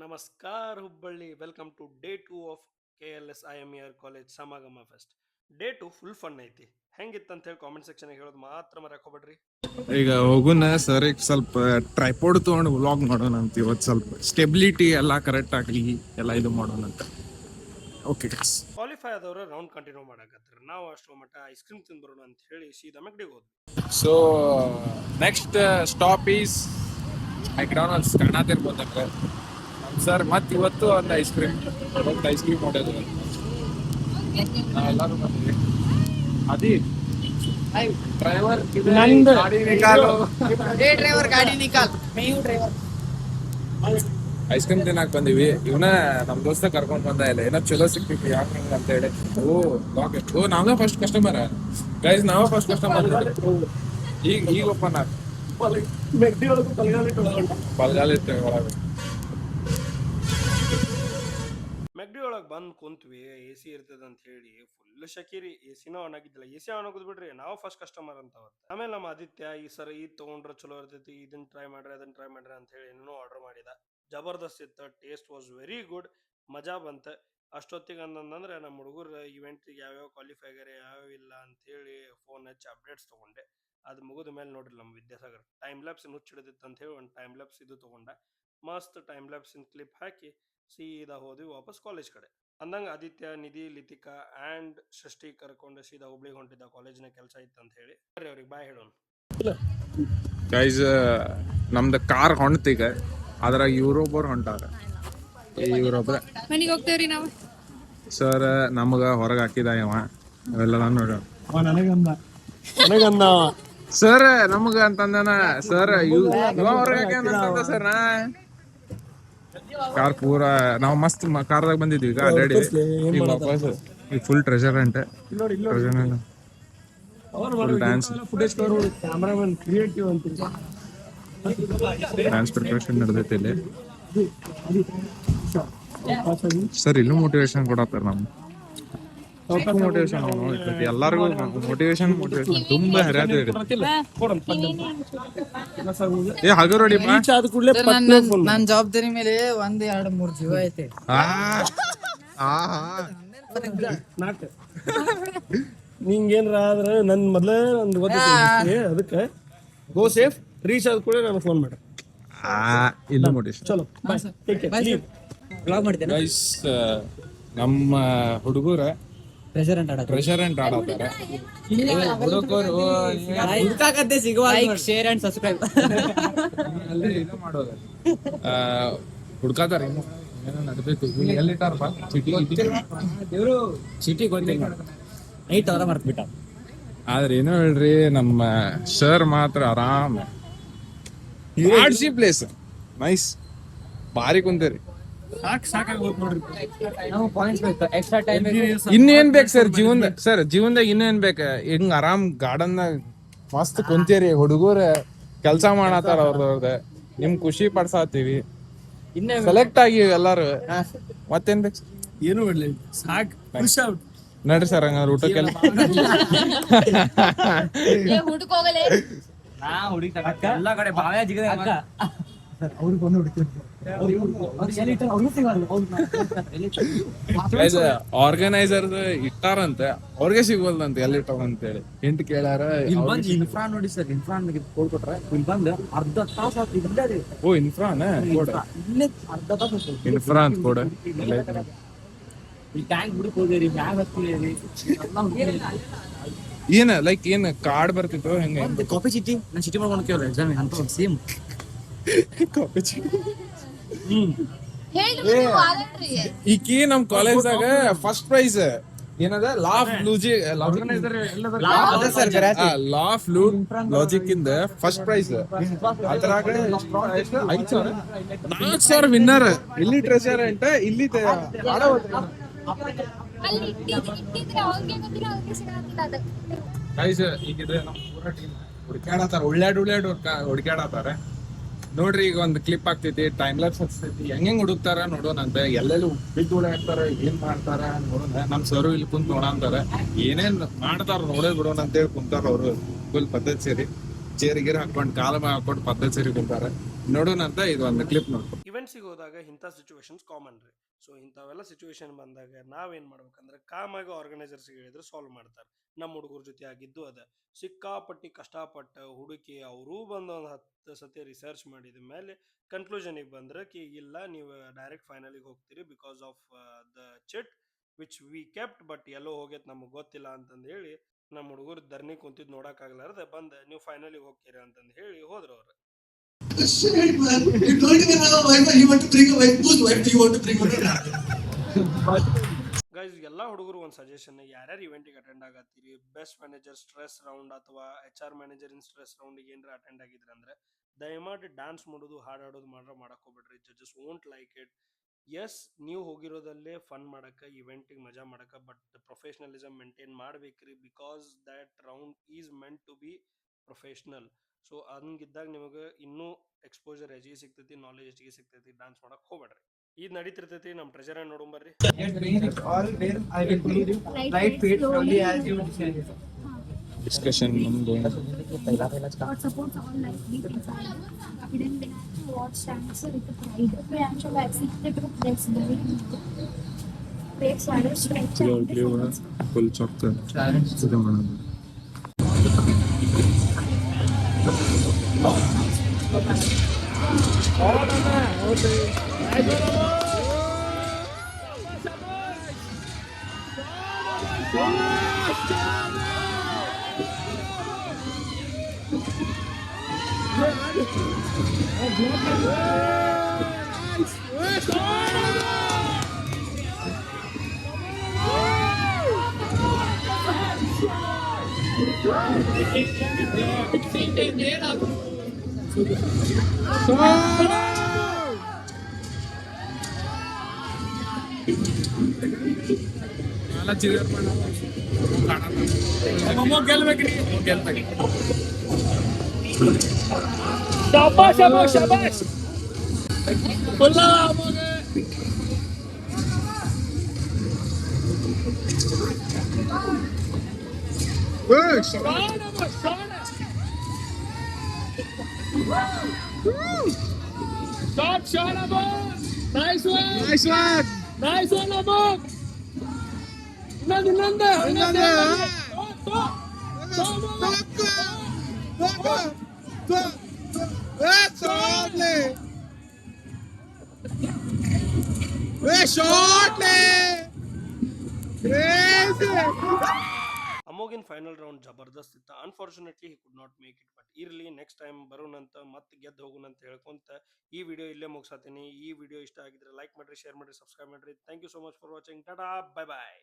ನಮಸ್ಕಾರ Hubballi. Welcome to day 2 of KLS IMER college Samagama fest. Day 2 full fun ಐತಿ. ಹೆಂಗಿತ್ತಂತ ಹೇಳಿ ಕಾಮೆಂಟ್ ಸೆಕ್ಷನ್ ಹೇಳೋದು ಮಾತ್ರ ಮರ್ಯಾಕೋಬೇಡ್ರಿ. ಈಗ ಹೋಗುನ ಸರ್ ಈಗ ಸ್ವಲ್ಪ ಟ್ರೈಪೋಡ್ ತೊಗೊಂಡು ವ್ಲಾಗ್ ಮಾಡೋಣ ಅಂತ. ಇವತ್ತು ಸ್ವಲ್ಪ ಸ್ಟೆಬಿಲಿಟಿ ಎಲ್ಲ ಕರೆಕ್ಟ್ ಆಗಲಿ ಎಲ್ಲ ಇದು ಮಾಡೋಣ ಅಂತ. ಓಕೆ ಕ್ವಾಲಿಫೈ ಆದವರು ರೌಂಡ್ ಕಂಟಿನ್ಯೂ ಮಾಡಕತ್ತಾರೆ. ನಾವು ಅಷ್ಟು ಮಟ್ಟ ಐಸ್ ಕ್ರೀಮ್ ತಿಂದ್ಬರೋಣ ಅಂತ ಹೇಳಿ ಸೀದಾ ಮೆಕ್ಡಿಗೆ ಹೋದ್ವಿ. So next stop is McDonald's. ಕಾಣತಿರ್ಬೋದು ನಮ್ಗೆ ನಮ್ಮ ಸರ್ ಮತ್ತೆ ಇವತ್ತು ಒಂದು ಐಸ್ ಕ್ರೀಮ್ ಹೊಡೆಯೋದು ನಾವೆಲ್ಲರೂ ಬಂದ್ವಿ. ಅದಿ ಡ್ರೈವರ್ ಗಾಡಿ ನಿಕಾಲ್ ಐಸ್ ಕ್ರೀಮ್ ತಿನ್ನಕ್ ಬಂದಿವಿ. ಇವನ ನಮ್ ದೋಸ್ತ ಕರ್ಕೊಂಡ್ ಬಂದ ಇಲ್ಲ ಏನೋ ಚಲೋ ಸಿಕ್ತಿತ್ತು ಯಾಕೆ ಹಿಂಗ ಅಂತ ಹೇಳಿ. ಓ ನಾವೇ ಫಸ್ಟ್ ಕಸ್ಟಮರ್ ಗೈಸ್, ನಾವೇ ಫಸ್ಟ್ ಕಸ್ಟಮರ್. ಈಗ ಓಪನ್ ಆಗ ಬಲ್ಗಾಲ ಇತ್ತು ಒಳಗೆ. ಮೆಗ್ಡಿ ಒಳಗೆ ಬಂದು ಕುಂತ್ವಿ. ಎ ಸಿ ಇರ್ತದ ಅಂತ ಹೇಳಿ ಫುಲ್ ಶಕೀರಿ. ಎ ಸಿನ ಆನ್ ಆಗಿದ್ದಿಲ್ಲ. ಎ ಸಿ ಆನ್ ಆಗೋದು ಬಿಡ್ರಿ, ನಾವು ಫಸ್ಟ್ ಕಸ್ಟಮರ್ ಅಂತ ಅವತ್ತು. ಆಮೇಲೆ ನಮ್ಮ ಆದಿತ್ಯ ಈ ಸರ ಇದು ತೊಗೊಂಡ್ರೆ ಚಲೋ ಇರ್ತೈತಿ, ಇದನ್ನ ಟ್ರೈ ಮಾಡ್ರಿ ಅದನ್ನ ಟ್ರೈ ಮಾಡ್ರಿ ಅಂತ ಹೇಳಿ ಇನ್ನೂ ಆರ್ಡರ್ ಮಾಡಿದ. ಜಬರ್ದಸ್ತ್ ಇತ್ತು. Taste was very good. ಮಜಾ ಬಂತ. ಅಷ್ಟೊತ್ತಿಗೆ ಅಂತಂದ್ರೆ ನಮ್ಮ ಹುಡುಗರು ಇವೆಂಟಿಗೆ ಯಾವ್ಯಾವ ಕ್ವಾಲಿಫೈ ಆಗ್ಯಾರ ಯಾವ್ಯಾವ ಇಲ್ಲ ಅಂತ ಹೇಳಿ ಫೋನ್ ಹಚ್ಚಿ ಅಪ್ಡೇಟ್ಸ್ ತಗೊಂಡೆ. ಅದು ಮುಗಿದ ಮೇಲೆ ನೋಡ್ರಿ ನಮ್ಮ ವಿದ್ಯಾಸಾಗರ್ ಟೈಮ್ ಲ್ಯಾಪ್ಸ್ ಹುಚ್ಚ ಹಿಡಿದಿತ್ತು ಅಂತ ಹೇಳಿ ಒಂದು ಟೈಮ್ ಲ್ಯಾಪ್ಸ್ ಇದು ತಗೊಂಡ. ಮಸ್ತ್ ಟೈಮ್ ಲ್ಯಾಪ್ಸಿನ ಕ್ಲಿಪ್ ಹಾಕಿ ಸೀದಾ ಹೋದ್ವಿ ವಾಪಸ್ ಕಾಲೇಜ್ ಕಡೆ. ಅಂದಂಗ ಆದಿತ್ಯ, ನಿಧಿ, ಲಿತಿಕಾ ಆ್ಯಂಡ್ ಷಷ್ಠಿ ಕರ್ಕೊಂಡು ಸೀದಾ ಹುಬ್ಳಿಗೆ ಹೊಂಟಿದ್ದ. ಕಾಲೇಜಿನ ಕೆಲಸ ಇತ್ತು ಅಂತ ಹೇಳಿ ಅವ್ರಿಗೆ ಬಾಯ್ ಹೇಳೋಣ. ಗೈಸ್ ನಮ್ದು ಕಾರ್ ಹೊಂಟಿಗ, ಅದ್ರಾಗ ಇವ್ರೊಬ್ಬರು ಹೊಂಟಾರ. ಇವ್ರೊಬ್ರ ಮನೆಗೆ ಹೋಗ್ತೇವ್ರಿ ನಾವು. ಸರ್ ನಮಗ ಹೊರಗೆ ಹಾಕಿದ ಇವ ಅವೆಲ್ಲ ನೋಡ ಸರ್ ನಮಗ ಅಂತಂದನ. ಸರ್ ಇವ ಹೊರಗೆ ಹಾಕ್ಯಾನ ಸರ್. ಕಾರ್ ಪೂರ ನಾವು ಮಸ್ತ್ ಕಾರ್ದಾಗ ಬಂದಿದ್ವಿ ಈಗ ಆಲ್ರೆಡಿ. ಈಗ ವಾಪಸ್ ಈಗ ಫುಲ್ ಟ್ರೆಜರೆಂಟ್ ಡ್ಯಾನ್ಸ್ ಪ್ರಿಪರೇಷನ್ ನಡೆದೈತಿ ಇಲ್ಲಿ. ಸರ್ ಇಲ್ಲೂ ಮೋಟಿವೇಶನ್ ಕೊಡತ್ತಾರ. ಮೋಟಿವೇಶನ್ ಎಲ್ಲಾರ್ಗು ಮೋಟಿವೇಶನ್ ತುಂಬಾ ಹರಿಯಾದ. ಏ ಹಗರೋಡಿ ನನ್ ಜವಾಬ್ದಾರಿ ಮೇಲೆ 1-2-3 ಜೀವ ಐತೆ. ನಿಂಗೇನ್ರ ಆದ್ರೆ ನನ್ ಮೊದ್ಲೇ ಒಂದು ಗೊತ್ತೈತಿ. ಅದಕ್ಕೆ ಗೋ ಸೇಫ್, ರೀಚ್ ಆದ ಕೂಡ ನಾನು ಫೋನ್ ಮಾಡಿ. ಇಲ್ಲ ಮೋಟಿವೇಶನ್ ಚಲೋ ಗೈಸ್. ನಮ್ಮ ಹುಡುಗರ ಟ್ರೆಷರೆಂಟ್ ಆಡತ್ತಾರ. ಹುಡುಗರು ಶೇರ್ ಅಂಡ್ ಸಬ್ಸ್ಕ್ರೈಬ್ ಅಲ್ಲಿ ಇದು ಮಾಡೋದು ಹುಡ್ಕಾತಾರ. ಇನ್ನು ಏನೋ ನಡಬೇಕು. ಎಲ್ಲಿಟ್ಟಾರಪ್ಪ ಸಿಟಿ ಗೊತ್ತಿಲ್ಲ. ನೈಟ್ ಅವರ ಮರ್ತ್ಬಿಟ್ಟ. ಆದ್ರೆ ಏನೋ ಹೇಳ್ರಿ, ನಮ್ಮ ಸರ್ ಮಾತ್ರ ಆರಾಮ. ಆಡ್ಸಿ ಪ್ಲೇಸ್ ನೈಸ್, ಭಾರಿ ಕುಂತೇರಿ. ಇನ್ನೇನ್ ಬೇಕು ಸರ್ ಜೀವನದಾಗ? ಸರ್ ಜೀವನದಾಗ ಇನ್ನೇನ್ ಬೇಕ? ಹಿಂಗ ಆರಾಮ್ ಗಾರ್ಡನ್ದಾಗ ಮಸ್ತ್ ಕುಂತೇರಿ. ಹುಡುಗರ ಕೆಲ್ಸ ಮಾಡತ್ತಾರ ಅವ್ರವ್ರದ. ನಿಮ್ ಖುಷಿ ಪಡ್ಸಾತೀವಿ. ಸೆಲೆಕ್ಟ್ ಆಗಿವಿ ಎಲ್ಲಾರು. ಮತ್ತೇನ್ ಬೇಕು? ಏನು ಬಿಡ್ಲಿ ಸಾಕ್. ನಡ್ರಿ ಸರ್ ಹಂಗಾರ ಊಟಕ್ಕೆಲ್ಲ ಆರ್ಗನೈಸರ್ ಇಟ್ಟಾರಂತೆ, ಅವ್ರಿಗೆ ಸಿಗೋಲ್ದಂತೆ ಎಲ್ಲಿಟ್ಟಾರ ಅಂತೇಳಿ. ಹಿಂಟ್ ಕೇಳಾರ. ಇನ್ಫ್ರಾ ನೋಡಿ ಸರ್, ಇನ್ಫ್ರಾ ಕೊಟ್ರೆ ಇಲ್ಲಿ ಬಂದು ಅರ್ಧ ತಾಸು. ಓ ಇನ್ಫ್ರಾನ ಅರ್ಧ ತಾಸು ಇನ್ಫ್ರಾ ಅಂತ ಕೊಡ. ಈ ಟ್ಯಾಂಕ್ ಬಿಡಕ್ ಹೋದೇರಿ, ಬ್ಯಾಗ್ ಹತ್ತಿರಿ. ಏನ ಲೈಕ್ ಏನ್ ಕಾರ್ಡ್ ಬರ್ತಿತ್ತು ಹೆಂಗ? ಕಾಪಿ ಚೀಟಿ ನಾನು ಚೀಟಿ ಮಾಡ್ಕೊಂಡು ಎಕ್ಸಾಮ್ ಅಂತ ಸೇಮ್ ಕಾಪಿ ಚೀಟಿ. ಈಕಿ ನಮ್ ಕಾಲೇಜ್ದಾಗ ಫಸ್ಟ್ ಪ್ರೈಸ್ ಏನದ ಲಾ ಆಫ್ ಲಾಜಿಕ್ ಇಂದ ಫಸ್ಟ್ ಪ್ರೈಸ್. ಅದ್ರಾಗ 4,000 ವಿನ್ನರ್. ಇಲ್ಲಿ ಟ್ರೆಜರೆಂಟ್, ಇಲ್ಲಿ ಹುಡುಕ್ಯಾಡತ್ತಾರ. ಹುಡುಕ್ಯಾಡತ್ತಾರ ನೋಡ್ರಿ. ಈಗ ಒಂದ್ ಕ್ಲಿಪ್ ಆಗ್ತೈತಿ, ಟೈಮ್ ಲ್ಯಾಪ್ಸ್ ಹಚ್ತೈತಿ. ಹೆಂಗ್ ಹುಡುಕ್ತಾರ ನೋಡೋಣ ಅಂತ. ಎಲ್ಲೆಲ್ಲಿ ಬಿದ್ದು ಹುಡುಕ್ತಾರ, ಏನ್ ಮಾಡ್ತಾರ ನೋಡೋಣ. ನಮ್ ಸರು ಇಲ್ಲಿ ಕುಂತ್ ನೋಡಂತಾರ. ಏನೇನ್ ಮಾಡ್ತಾರ ನೋಡೇ ಬಿಡೋಣ ಅಂತೇಳಿ ಕುಂತಾರ ಅವ್ರು. ಫುಲ್ ಪದ್ಧತಿ ಸೇರಿ ಚೇರ್ ಗೀರ್ ಹಾಕೊಂಡ್ ಕಾಲ ಹಾಕೊಂಡ್ ಪದ್ಧತಿ ಸೇರಿ ಕುಂತಾರ. ನೋಡೋಣ ಅಂತ ಇದು ಒಂದು ಕ್ಲಿಪ್ ನೋಡ್ಕೊ. ಇವೆಂಟ್ಸಿಗೆ ಹೋದಾಗ ಇಂಥ ಸಿಚುವೇಶನ್ಸ್ ಕಾಮನ್ ರೀ. ಸೊ ಇಂಥವೆಲ್ಲ ಸಿಚುವೇಶನ್ ಬಂದಾಗ ನಾವೇನ್ ಮಾಡ್ಬೇಕಂದ್ರೆ ಕಾಮಾಗಿ ಆರ್ಗನೈಸರ್ಸ್ಗೆ ಹೇಳಿದ್ರೆ ಸಾಲ್ವ್ ಮಾಡ್ತಾರೆ. ನಮ್ಮ ಹುಡುಗರ ಜೊತೆ ಆಗಿದ್ದು ಅದ. ಸಿಕ್ಕಾಪಟ್ಟಿ ಕಷ್ಟಪಟ್ಟು ಹುಡುಕಿ ಅವರೂ ಬಂದು ಒಂದು 10 ಸತಿ ರಿಸರ್ಚ್ ಮಾಡಿದ ಮೇಲೆ ಕನ್ಕ್ಲೂಷನಿಗೆ ಬಂದ್ರೆ ಕಿ ಇಲ್ಲ ನೀವು ಡೈರೆಕ್ಟ್ ಫೈನಲಿಗೆ ಹೋಗ್ತೀರಿ because of the chit which we kept but ಎಲ್ಲೋ ಹೋಗೈತೆ ನಮಗೆ ಗೊತ್ತಿಲ್ಲ ಅಂತಂದು ಹೇಳಿ ನಮ್ಮ ಹುಡುಗರು ಧರ್ನಿ ಕುಂತಿದ್ದು ನೋಡೋಕ್ಕಾಗ್ಲಾರ್ದೆ ಬಂದು ನೀವು ಫೈನಲಿಗೆ ಹೋಗ್ತೀರಿ ಅಂತಂದು ಹೇಳಿ ಹೋದ್ರು ಅವ್ರು. Shit, man. You told me now, wife, you want to bring a wife. Whose wife do you want to bring? Guys ಎಲ್ಲ ಹುಡುಗರು ಒಂದು ಸಜೆಷನ್, ಯಾರ್ಯಾರು ಇವೆಂಟಿಗೆ ಅಟೆಂಡ್ ಆಗತ್ತೀರಿ, ಬೆಸ್ಟ್ ಮ್ಯಾನೇಜರ್ ಸ್ಟ್ರೆಸ್ ರೌಂಡ್ ಅಥವಾ HR ಮ್ಯಾನೇಜರ್ ಇನ್ ಸ್ಟ್ರೆಸ್ ರೌಂಡಿಗೆ ಏನಾರ attend ಆಗಿದ್ರೆ ಅಂದ್ರೆ ದಯಮಾಡಿ ಡ್ಯಾನ್ಸ್ ಮಾಡೋದು ಹಾಡಾಡೋದು ಮಾಡಕ್ ಹೋಗ್ಬೇಡ್ರಿ. Judges won't like it. Yes, ನೀವು ಹೋಗಿರೋದಲ್ಲೇ ಫನ್ ಮಾಡಕ್ಕೆ ಇವೆಂಟಿಗೆ ಮಜಾ ಮಾಡಕ್ಕೆ, ಬಟ್ ಪ್ರೊಫೆಷ್ನಲಿಸಮ್ ಮೇಂಟೈನ್ ಮಾಡ್ಬೇಕ್ರಿ because that round is meant to be professional. So ಹಂಗಿದ್ದಾಗ ನಿಮಗೆ ಇನ್ನೂ ಎಕ್ಸ್ಪೋಜರ್ ಹೆಚ್ಚಿಗೆ ಸಿಗ್ತೈತಿ, ನಾಲೆಜ್ ಹೆಚ್ಚಿಗೆ ಸಿಗ್ತೈತಿ. ಡ್ಯಾನ್ಸ್ ಮಾಡಕ್ ಹೋಗ್ಬೇಡ್ರಿ. ಇದು ನಡೀತಿರ್ತೈತಿ. ನಮ್ಮ treasure ನೋಡೋಂಬರ್ರಿ. all where I will lead you. Light fade slowly as you descend. Discussion ನಮ್ದು God supports all life being inside. Hidden behind what stands with the pride. Priyanshu accept the truth that's buried in you. Break shadows, stretch and performance. Full chapter ಇದು ಮಾಡೋದು. ಎಲ್ಲ ಚಿಲ್ಲರ್ ಗೆಲ್ಬೇಕ್ರಿ. ಅಮೋಗಿನ್ final round ಜಬರ್ದಸ್ತ್ ಇತ್ತ. Unfortunately he could not make it, but ಇರ್ಲಿ, next time ಬರೋಣಂತ ಮತ್ತೆ ಗೆದ್ದು ಹೋಗೋಣಂತ ಹೇಳ್ಕೊಂತ ಈ video ಇಲ್ಲೇ ಮುಗಿಸ್ತೀನಿ. ಈ ವಿಡಿಯೋ ಇಷ್ಟ ಆಗಿದ್ರೆ ಲೈಕ್ ಮಾಡ್ರಿ, ಶೇರ್ ಮಾಡ್ರಿ, ಸಬ್ಸ್ಕ್ರೈಬ್ ಮಾಡ್ರಿ. Thank you so much for watching. Tata, bye bye.